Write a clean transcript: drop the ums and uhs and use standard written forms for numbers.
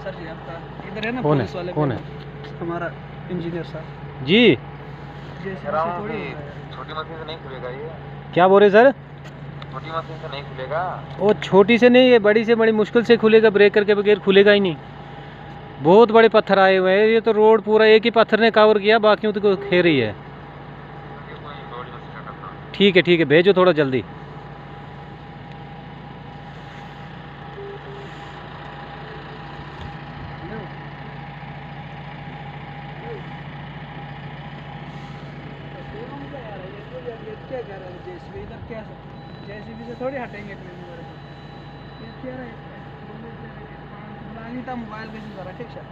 Sir जी आपका इधर है ना कौन पुलिस वाले है? कौन है? हमारा इंजीनियर साहब जी छोटी मशीन से नहीं खुलेगा ये। क्या बोल रहे सर? छोटी मशीन से नहीं खुलेगा। वो छोटी से नहीं, ये बड़ी से बड़ी मुश्किल से खुलेगा, ब्रेक करके बगैर खुलेगा ही नहीं। बहुत बड़े पत्थर आए हुए हैं, ये तो रोड पूरा एक ही पत्थर ने कवर किया, बाकियों तो खे रही है। ठीक है भेजो थोड़ा जल्दी। क्या कह रहे हैं जेसीबी इधर क्या जेसीबी से थोड़ी हटेंगे ये क्या रहा है मोबाइल कैसे रहा ठीक है।